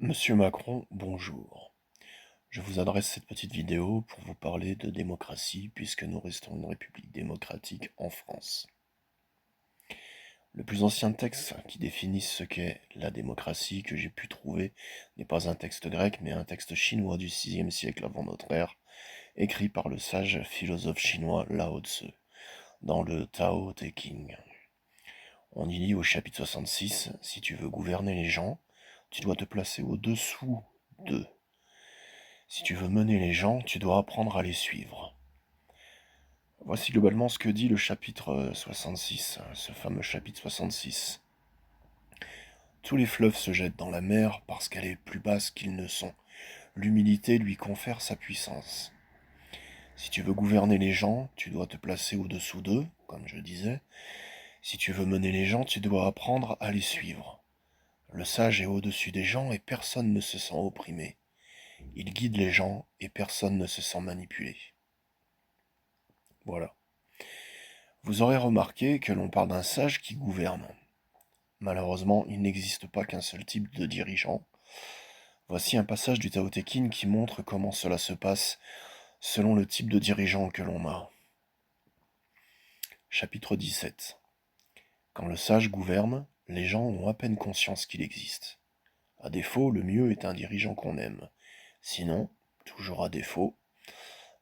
Monsieur Macron, bonjour. Je vous adresse cette petite vidéo pour vous parler de démocratie puisque nous restons une république démocratique en France. Le plus ancien texte qui définisse ce qu'est la démocratie que j'ai pu trouver n'est pas un texte grec mais un texte chinois du VIe siècle avant notre ère, écrit par le sage philosophe chinois Lao Tzu dans le Tao Te Ching. On y lit au chapitre 66, si tu veux gouverner les gens, tu dois te placer au-dessous d'eux. Si tu veux mener les gens, tu dois apprendre à les suivre. Voici globalement ce que dit le chapitre 66, ce fameux chapitre 66. Tous les fleuves se jettent dans la mer parce qu'elle est plus basse qu'ils ne sont. L'humilité lui confère sa puissance. Si tu veux gouverner les gens, tu dois te placer au-dessous d'eux, comme je disais. Si tu veux mener les gens, tu dois apprendre à les suivre. Le sage est au-dessus des gens et personne ne se sent opprimé. Il guide les gens et personne ne se sent manipulé. Voilà. Vous aurez remarqué que l'on parle d'un sage qui gouverne. Malheureusement, il n'existe pas qu'un seul type de dirigeant. Voici un passage du Tao Te Ching qui montre comment cela se passe selon le type de dirigeant que l'on a. Chapitre 17. Quand le sage gouverne, les gens ont à peine conscience qu'il existe. À défaut, le mieux est un dirigeant qu'on aime. Sinon, toujours à défaut,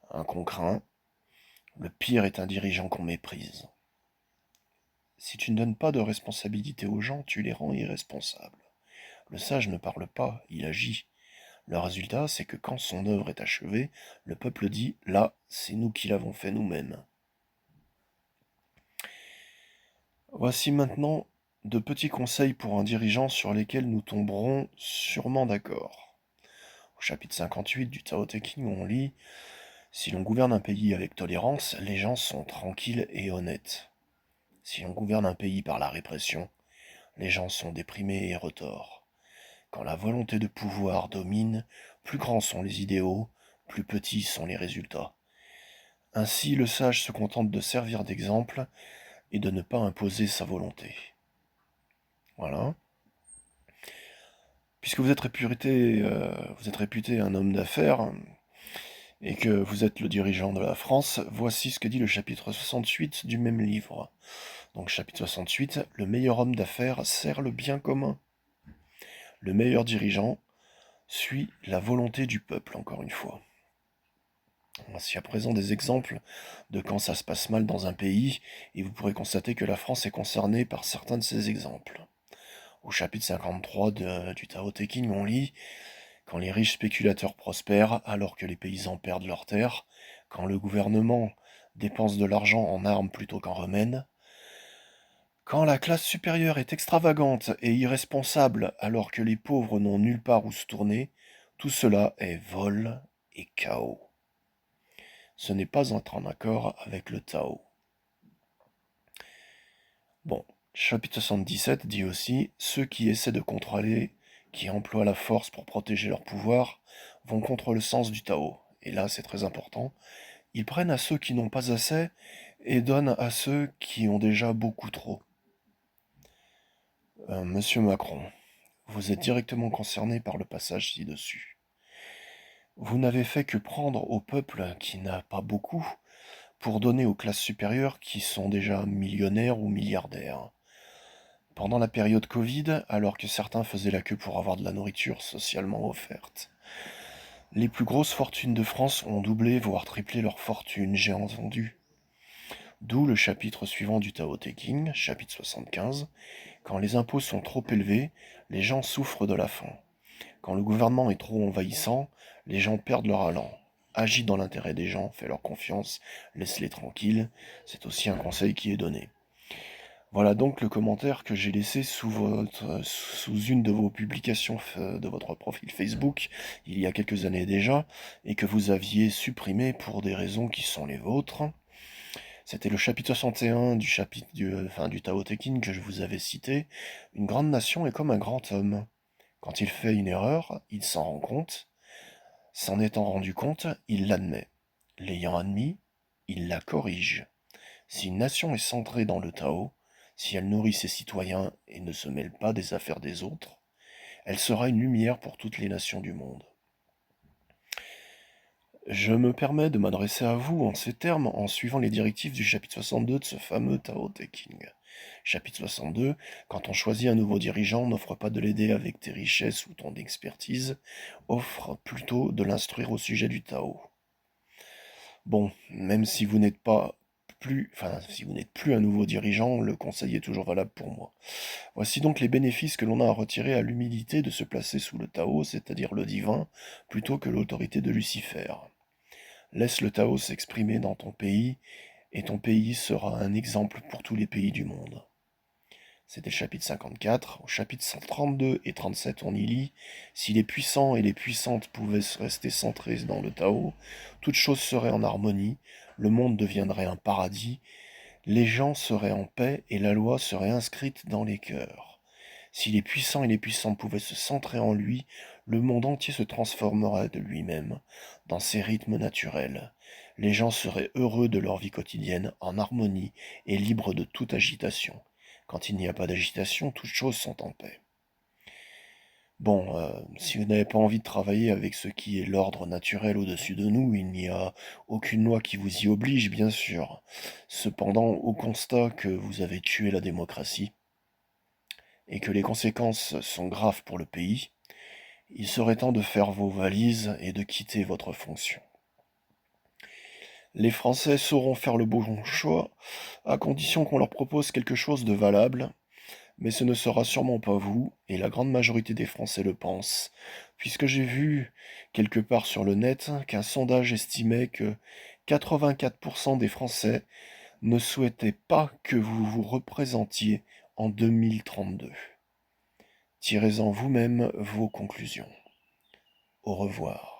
un qu'on craint, le pire est un dirigeant qu'on méprise. Si tu ne donnes pas de responsabilité aux gens, tu les rends irresponsables. Le sage ne parle pas, il agit. Le résultat, c'est que quand son œuvre est achevée, le peuple dit « Là, c'est nous qui l'avons fait nous-mêmes ». Voici maintenant de petits conseils pour un dirigeant sur lesquels nous tomberons sûrement d'accord. Au chapitre 58 du Tao Te Ching, on lit « Si l'on gouverne un pays avec tolérance, les gens sont tranquilles et honnêtes. Si l'on gouverne un pays par la répression, les gens sont déprimés et retors. Quand la volonté de pouvoir domine, plus grands sont les idéaux, plus petits sont les résultats. Ainsi, le sage se contente de servir d'exemple et de ne pas imposer sa volonté. » Voilà. Puisque vous êtes réputé un homme d'affaires et que vous êtes le dirigeant de la France, voici ce que dit le chapitre 68 du même livre. Donc chapitre 68, le meilleur homme d'affaires sert le bien commun. Le meilleur dirigeant suit la volonté du peuple, encore une fois. Voici à présent des exemples de quand ça se passe mal dans un pays, et vous pourrez constater que la France est concernée par certains de ces exemples. Au chapitre 53 du Tao Te Ching, on lit « Quand les riches spéculateurs prospèrent, alors que les paysans perdent leurs terres, quand le gouvernement dépense de l'argent en armes plutôt qu'en remèdes, quand la classe supérieure est extravagante et irresponsable alors que les pauvres n'ont nulle part où se tourner, tout cela est vol et chaos. » Ce n'est pas en accord avec le Tao. Bon, chapitre 77 dit aussi « Ceux qui essaient de contrôler, qui emploient la force pour protéger leur pouvoir, vont contre le sens du Tao. » Et là, c'est très important. Ils prennent à ceux qui n'ont pas assez et donnent à ceux qui ont déjà beaucoup trop. Monsieur Macron, vous êtes directement concerné par le passage ci-dessus. Vous n'avez fait que prendre au peuple qui n'a pas beaucoup pour donner aux classes supérieures qui sont déjà millionnaires ou milliardaires. Pendant la période Covid, alors que certains faisaient la queue pour avoir de la nourriture socialement offerte, les plus grosses fortunes de France ont doublé, voire triplé leur fortune, j'ai entendu. D'où le chapitre suivant du Tao Te Ching, chapitre 75. Quand les impôts sont trop élevés, les gens souffrent de la faim. Quand le gouvernement est trop envahissant, les gens perdent leur allant. Agis dans l'intérêt des gens, fais leur confiance, laisse-les tranquilles. C'est aussi un conseil qui est donné. Voilà donc le commentaire que j'ai laissé sous une de vos publications de votre profil Facebook, il y a quelques années déjà, et que vous aviez supprimé pour des raisons qui sont les vôtres. C'était le chapitre 61 du Tao Te Ching que je vous avais cité. Une grande nation est comme un grand homme. Quand il fait une erreur, il s'en rend compte. S'en étant rendu compte, il l'admet. L'ayant admis, il la corrige. Si une nation est centrée dans le Tao, si elle nourrit ses citoyens et ne se mêle pas des affaires des autres, Elle sera une lumière pour toutes les nations du monde. Je me permets de m'adresser à vous en ces termes en suivant les directives du chapitre 62 de ce fameux Tao Te Ching. Chapitre 62, quand on choisit un nouveau dirigeant, n'offre pas de l'aider avec tes richesses ou ton expertise, offre plutôt de l'instruire au sujet du Tao. Bon, même si vous n'êtes si vous n'êtes plus un nouveau dirigeant, le conseil est toujours valable pour moi. Voici donc les bénéfices que l'on a à retirer à l'humilité de se placer sous le Tao, c'est-à-dire le divin, plutôt que l'autorité de Lucifer. Laisse le Tao s'exprimer dans ton pays, et ton pays sera un exemple pour tous les pays du monde. C'était le chapitre 54. Au chapitre 132 et 37, on y lit « Si les puissants et les puissantes pouvaient rester centrés dans le Tao, toute chose serait en harmonie, le monde deviendrait un paradis, les gens seraient en paix et la loi serait inscrite dans les cœurs. Si les puissants et les puissantes pouvaient se centrer en lui, le monde entier se transformerait de lui-même, dans ses rythmes naturels. Les gens seraient heureux de leur vie quotidienne, en harmonie et libres de toute agitation. Quand il n'y a pas d'agitation, toutes choses sont en paix. » Bon, si vous n'avez pas envie de travailler avec ce qui est l'ordre naturel au-dessus de nous, il n'y a aucune loi qui vous y oblige, bien sûr. Cependant, au constat que vous avez tué la démocratie, et que les conséquences sont graves pour le pays, il serait temps de faire vos valises et de quitter votre fonction. Les Français sauront faire le bon choix, à condition qu'on leur propose quelque chose de valable, mais ce ne sera sûrement pas vous, et la grande majorité des Français le pensent, puisque j'ai vu quelque part sur le net qu'un sondage estimait que 84% des Français ne souhaitaient pas que vous vous représentiez en 2032. Tirez-en vous-même vos conclusions. Au revoir.